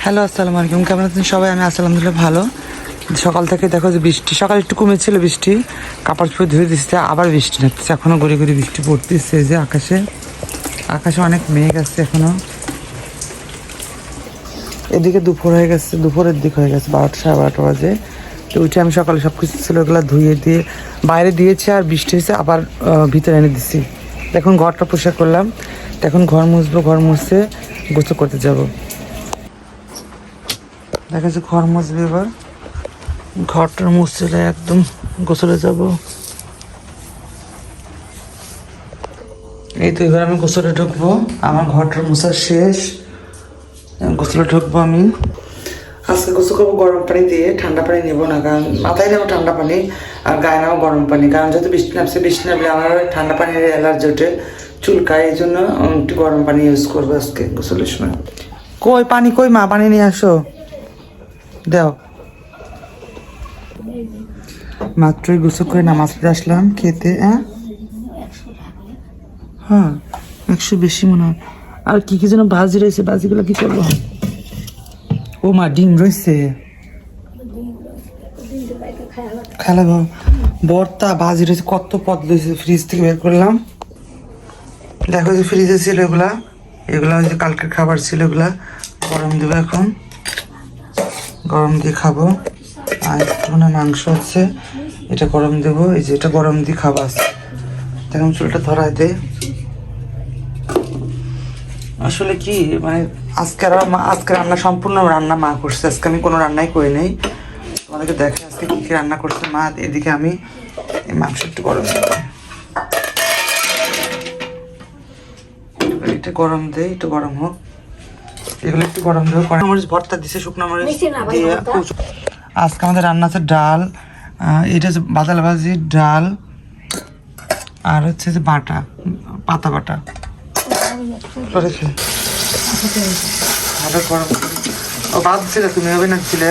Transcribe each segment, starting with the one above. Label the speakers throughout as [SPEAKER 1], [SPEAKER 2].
[SPEAKER 1] Hello, আসসালামু আলাইকুম। কেমন আছেন সবাই? আমি আছি আলহামদুলিল্লাহ ভালো। সকাল থেকে দেখো যে বৃষ্টি, সকাল একটু কমেছিল বৃষ্টি, কাপড় চোপড় ধুয়ে দিচ্ছে, আবার বৃষ্টি নামতেছে। এখনও গড়ি গড়ি বৃষ্টি পড়তেছে। যে আকাশে অনেক মেঘ আছে এখনো। এদিকে দুপুর হয়ে গেছে, দুপুরের দিক হয়ে গেছে, 12টা সাড়ে 12টা বাজে। তো উঠে আমি সকালে সব কিছু ছিল ওগুলো ধুয়ে দিয়ে বাইরে দিয়েছি, আর বৃষ্টি হয়েছে আবার ভিতরে এনে দিচ্ছি। এখন ঘরটা পরিষ্কার করলাম, এখন ঘর মুছবো, ঘর মুছে গোসল করতে যাব। দেখা যাচ্ছে ঘর মুছবে, এবার ঘরটা মুছলে একদম গোসলে যাব। এই তো এবার আমি গোসলে ঢুকবো, আমার ঘরটার মুছা শেষ, গোসলে ঢুকবো আমি। আজকে গোসল করবো গরম পানি দিয়ে, ঠান্ডা পানি নেবো না, কারণ মাথায় নেবো ঠান্ডা পানি আর গায়ে নেবো গরম পানি, কারণ যেহেতু বৃষ্টি নামছে, বৃষ্টি নামলে আমার ঠান্ডা পানির অ্যালার্জি ওঠে, চুলকায়, এই জন্য একটু গরম পানি ইউজ করবো আজকে গোসলের সময়। কই পানি, কই মা পানি নিয়ে আসো, দাও। মাত্রই গোসল করে নামাজ পড়ে আসলাম খেতে। হ্যাঁ 100 বেশি মনে হয়। আর কি কি যেন ভাজি রয়েছে, ভাজিগুলো কি করবো? ও মা ডিম রয়েছে, খেলাবো। বর্তা ভাজি রয়েছে, কত পদ রয়েছে, ফ্রিজ থেকে বের করলাম। দেখো যে ফ্রিজে ছিল এগুলা, এগুলা ওই যে কালকের খাবার ছিল, এগুলা গরম দেবো এখন, গরম দিয়ে খাবো। আর একটু মাংস আছে, এটা গরম দেবো, এই যে এটা গরম দিয়ে খাবো আজকে। এখন চুলটা ধরায় দে। আসলে কি মানে আজকে রান্না সম্পূর্ণ রান্না মা করছে, আজকে আমি কোনো রান্নাই করি নাই। তোমাদেরকে দেখে আজকে কী কী রান্না করছে মা। এদিকে আমি এই মাংস একটু গরম দেবো, এটা গরম দেয়, একটু গরম হোক, এগুলো একটু গরম দেবো। মরিচ ভর্তা দিছে, শুকনো মরিচ দিয়ে। আজকে আমাদের রান্না আছে ডাল, এটা হচ্ছে বাদাল ভাজি, ডাল, আর হচ্ছে যে বাটা, পাতা বাটা রেখে গরম। ও ভাত দিছিলে তুমি, হবে না দিছিলে?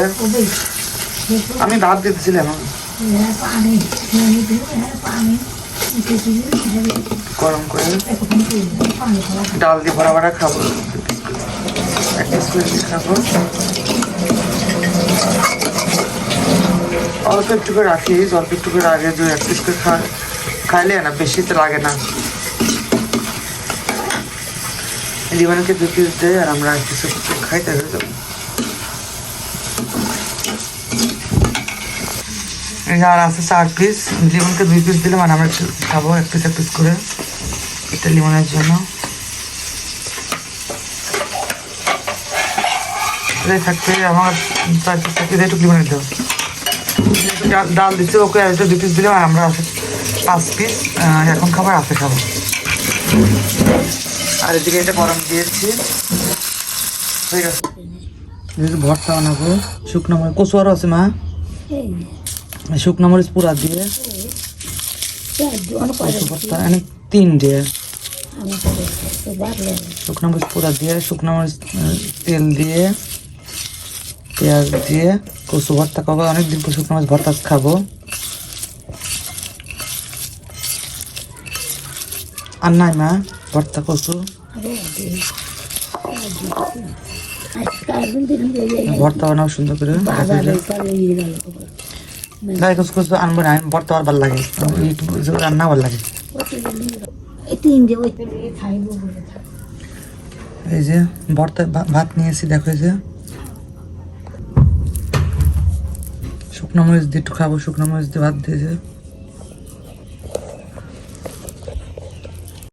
[SPEAKER 1] আমি ভাত দিতেছিলাম গরম করে, ডাল দিয়ে ভরা ভরা খাবো, খাবো। অল্প একটু করে রাখি, অল্প একটু করে আগে 1 পিস করে খাইলে না, বেশি তো লাগে না। লিমনকে 2 পিস দেয় আর আমরা কিছু কিছু খাই, তাই হয়ে যাবো। আর আছে 4 পিস, লিমনকে 2 পিস দিলাম আর আমরা খাবো 1 পিস করে, এটা লিমনের জন্য। থাকতে আমার 4 পিস থাকতে একটু লিমনের দেবো। ডাল দিচ্ছে ওকে, আর 2 পিস দিলাম আর আমরা 5 পিস এখন খাবার আছে খাবো। আর এদিকে এটা গরম দিয়েছি, ঠিক আছে। ভর্তা বানাবো, শুকনো মরিচ, কচু আরও আছে মা, শুকনো মরিচ পুরা দিয়ে ভর্তা, 3 দিয়ে শুকনো মরিচ পুরা দিয়ে, শুকনো মরিচ তেল দিয়ে, পেঁয়াজ দিয়ে কচু ভর্তা খাবো। অনেকদিন পর শুকনো মরিচ ভর্তা খাবো। আর নাই মা ভর্তা কচু ভর্তা বানাও সুন্দর করে, কচু আনবো না, ভর্তা আর ভালো লাগে, রান্না ভালো লাগে। এই যে ভর্তা ভাত নিয়েছি, দেখো এই যে শুকনো মরিচ দিয়ে একটু খাবো, শুকনো মরিচ দিয়ে ভাত দিয়েছে।